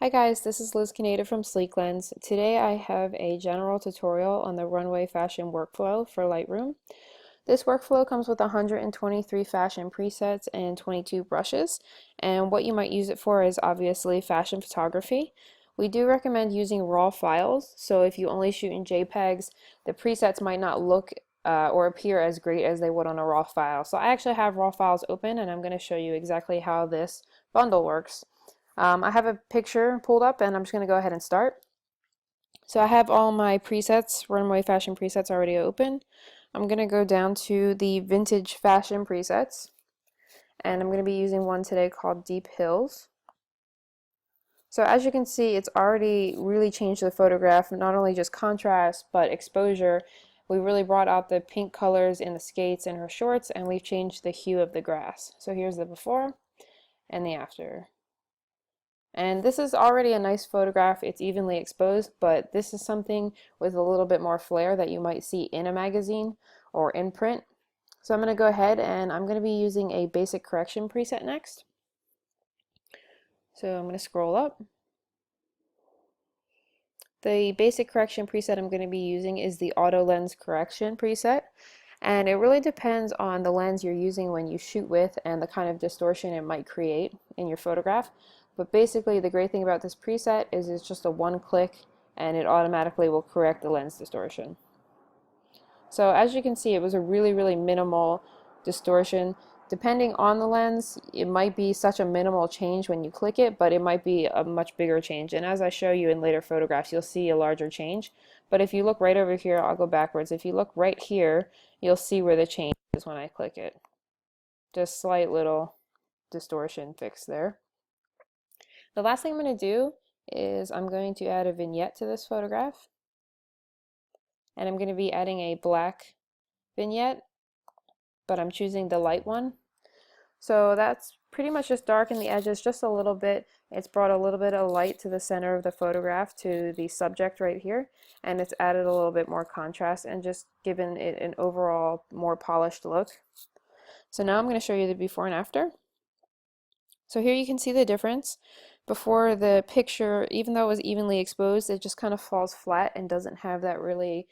Hi guys, this is Liz Canada from Sleek Lens. Today I have a general tutorial on the Runway Fashion Workflow for Lightroom. This workflow comes with 123 fashion presets and 22 brushes, and what you might use it for is obviously fashion photography. We do recommend using RAW files, so if you only shoot in JPEGs, the presets might not look or appear as great as they would on a RAW file. So I actually have RAW files open and I'm going to show you exactly how this bundle works. I have a picture pulled up and I'm just going to go ahead and start. So I have all my presets, Runway Fashion presets already open. I'm going to go down to the Vintage Fashion presets and I'm going to be using one today called Deep Hills. So as you can see, it's already really changed the photograph, not only just contrast but exposure. We really brought out the pink colors in the skates and her shorts, and we've changed the hue of the grass. So here's the before and the after. And this is already a nice photograph. It's evenly exposed, but this is something with a little bit more flair that you might see in a magazine or in print. So I'm going to go ahead and I'm going to be using a basic correction preset next. So I'm going to scroll up. The basic correction preset I'm going to be using is the auto lens correction preset. And it really depends on the lens you're using when you shoot with and the kind of distortion it might create in your photograph. But basically the great thing about this preset is it's just a one click and it automatically will correct the lens distortion. So as you can see, it was a really minimal distortion. Depending on the lens, it might be such a minimal change when you click it, but it might be a much bigger change. And as I show you in later photographs, you'll see a larger change. But if you look right over here, I'll go backwards. If you look right here, you'll see where the change is when I click it. Just slight little distortion fix there. The last thing I'm going to do is I'm going to add a vignette to this photograph. And I'm going to be adding a black vignette, but I'm choosing the light one. So that's pretty much just darkened the edges just a little bit. It's brought a little bit of light to the center of the photograph, to the subject right here, and it's added a little bit more contrast and just given it an overall more polished look. So now I'm going to show you the before and after. So here you can see the difference. Before, the picture, even though it was evenly exposed, it just kind of falls flat and doesn't have that really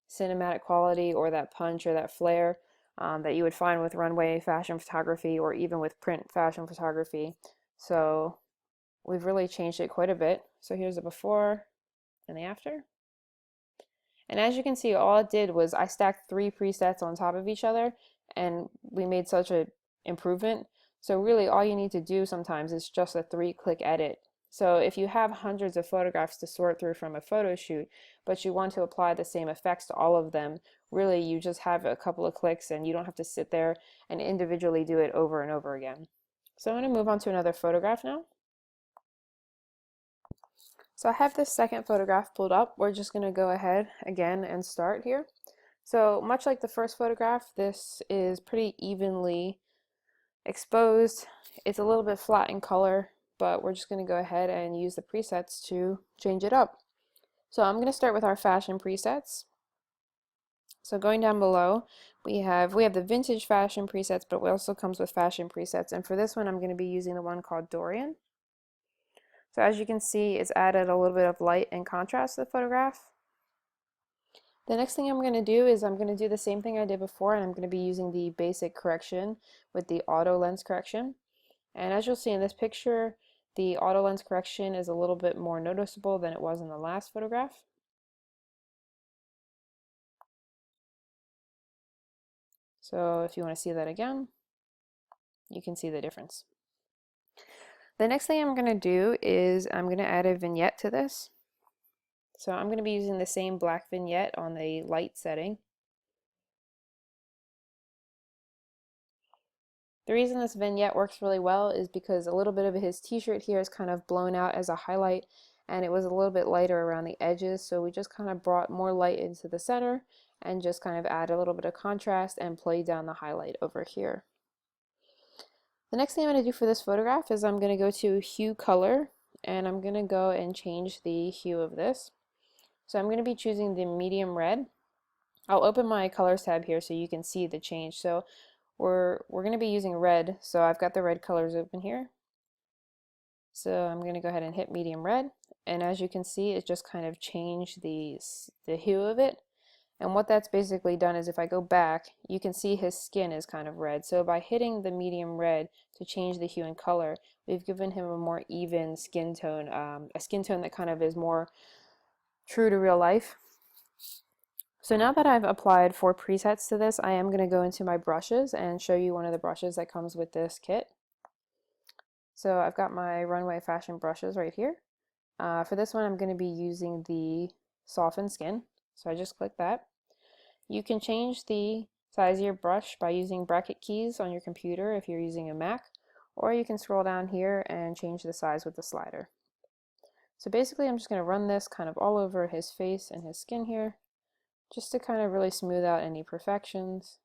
cinematic quality or that punch or that flair that you would find with runway fashion photography or even with print fashion photography. So we've really changed it quite a bit. So here's the before and the after. And as you can see, all it did was I stacked 3 presets on top of each other and we made such an improvement. So really all you need to do sometimes is just a 3-click edit. So if you have hundreds of photographs to sort through from a photo shoot, but you want to apply the same effects to all of them, really you just have a couple of clicks and you don't have to sit there and individually do it over and over again. So I'm going to move on to another photograph now. So I have this second photograph pulled up. We're just going to go ahead again and start here. So much like the first photograph, this is pretty evenly exposed. It's a little bit flat in color, but we're just going to go ahead and use the presets to change it up. So I'm going to start with our fashion presets. So going down below, we have the vintage fashion presets, but it also comes with fashion presets. And for this one, I'm going to be using the one called Dorian. So as you can see, it's added a little bit of light and contrast to the photograph. The next thing I'm going to do is I'm going to do the same thing I did before, and I'm going to be using the basic correction with the auto lens correction. And as you'll see in this picture, the auto lens correction is a little bit more noticeable than it was in the last photograph. So if you want to see that again, you can see the difference. The next thing I'm going to do is I'm going to add a vignette to this. So I'm going to be using the same black vignette on the light setting. The reason this vignette works really well is because a little bit of his t-shirt here is kind of blown out as a highlight, and it was a little bit lighter around the edges, so we just kind of brought more light into the center and just kind of add a little bit of contrast and play down the highlight over here. The next thing I'm going to do for this photograph is I'm going to go to Hue Color, and I'm going to go and change the hue of this. So I'm going to be choosing the medium red. I'll open my colors tab here so you can see the change. So we're going to be using red, so I've got the red colors open here. So I'm going to go ahead and hit medium red, and as you can see, it just kind of changed the hue of it. And what that's basically done is if I go back, you can see his skin is kind of red. So by hitting the medium red to change the hue and color, we've given him a more even skin tone, a skin tone that kind of is more true to real life. So now that I've applied 4 presets to this, I am going to go into my brushes and show you one of the brushes that comes with this kit. So I've got my Runway Fashion brushes right here. For this one, I'm going to be using the Soften Skin. So I just click that. You can change the size of your brush by using bracket keys on your computer if you're using a Mac, or you can scroll down here and change the size with the slider. So basically, I'm just going to run this kind of all over his face and his skin here, just to kind of really smooth out any imperfections.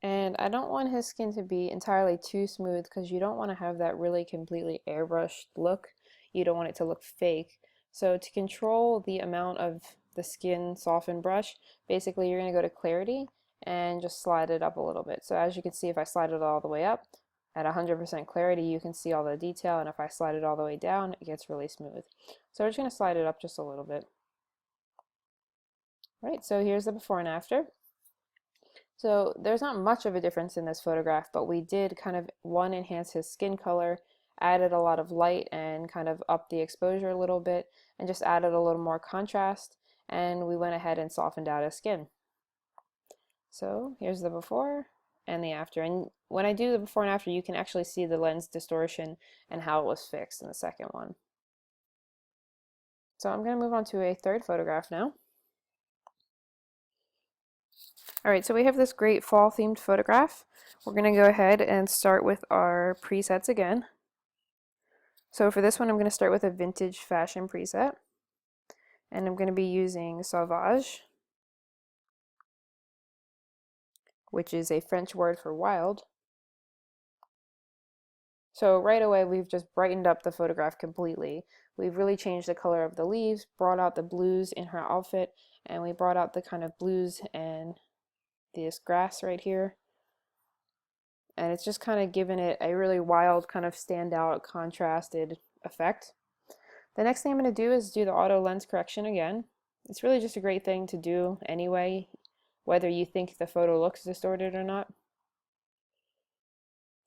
And I don't want his skin to be entirely too smooth because you don't want to have that really completely airbrushed look. You don't want it to look fake. So to control the amount of the skin soften brush, basically you're going to go to clarity and just slide it up a little bit. So as you can see, if I slide it all the way up at 100% clarity, you can see all the detail, and if I slide it all the way down, it gets really smooth. So we're just going to slide it up just a little bit. Right, so here's the before and after. So there's not much of a difference in this photograph, but we did kind of, one, enhance his skin color, added a lot of light and kind of upped the exposure a little bit, and just added a little more contrast, and we went ahead and softened out his skin. So here's the before and the after, and when I do the before and after, you can actually see the lens distortion and how it was fixed in the second one. So I'm going to move on to a third photograph now. Alright, so we have this great fall themed photograph. We're going to go ahead and start with our presets again. So for this one, I'm going to start with a vintage fashion preset, and I'm going to be using Sauvage, which is a French word for wild. So right away, we've just brightened up the photograph completely. We've really changed the color of the leaves, brought out the blues in her outfit, and we brought out the kind of blues and this grass right here. And it's just kind of given it a really wild, kind of standout, contrasted effect. The next thing I'm going to do is do the auto lens correction again. It's really just a great thing to do anyway, whether you think the photo looks distorted or not.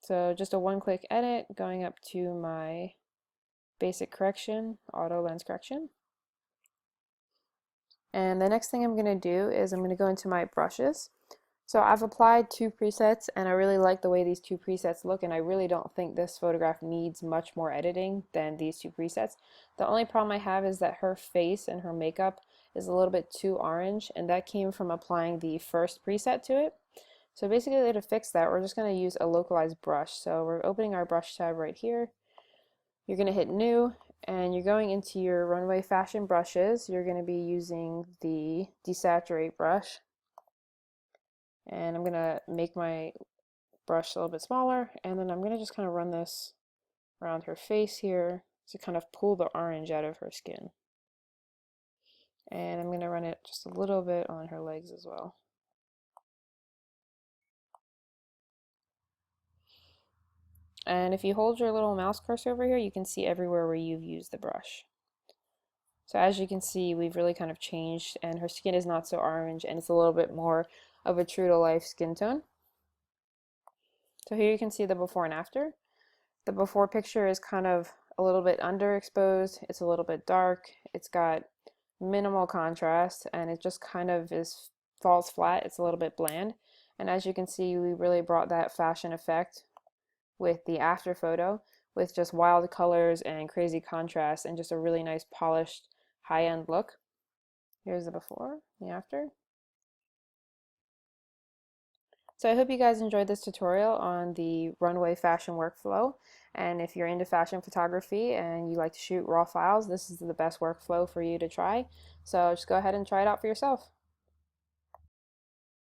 So just a one-click edit, going up to my basic correction, auto lens correction. And the next thing I'm going to do is I'm going to go into my brushes. So I've applied 2 presets, and I really like the way these 2 presets look, and I really don't think this photograph needs much more editing than these 2 presets. The only problem I have is that her face and her makeup is a little bit too orange, and that came from applying the first preset to it. So basically, to fix that, we're just going to use a localized brush. So we're opening our brush tab right here. You're going to hit new, and you're going into your Runway Fashion brushes. You're going to be using the Desaturate Brush. And I'm going to make my brush a little bit smaller, and then I'm going to just kind of run this around her face here to kind of pull the orange out of her skin. And I'm going to run it just a little bit on her legs as well. And if you hold your little mouse cursor over here, you can see everywhere where you've used the brush. So as you can see, we've really kind of changed, and her skin is not so orange, and it's a little bit more of a true to life skin tone. So here you can see the before and after. The before picture is kind of a little bit underexposed, it's a little bit dark, it's got minimal contrast, and it just kind of falls flat, it's a little bit bland. And as you can see, we really brought that fashion effect with the after photo, with just wild colors and crazy contrast and just a really nice polished high-end look. Here's the before, the after. So I hope you guys enjoyed this tutorial on the Runway Fashion Workflow. And if you're into fashion photography and you like to shoot raw files, this is the best workflow for you to try. So just go ahead and try it out for yourself.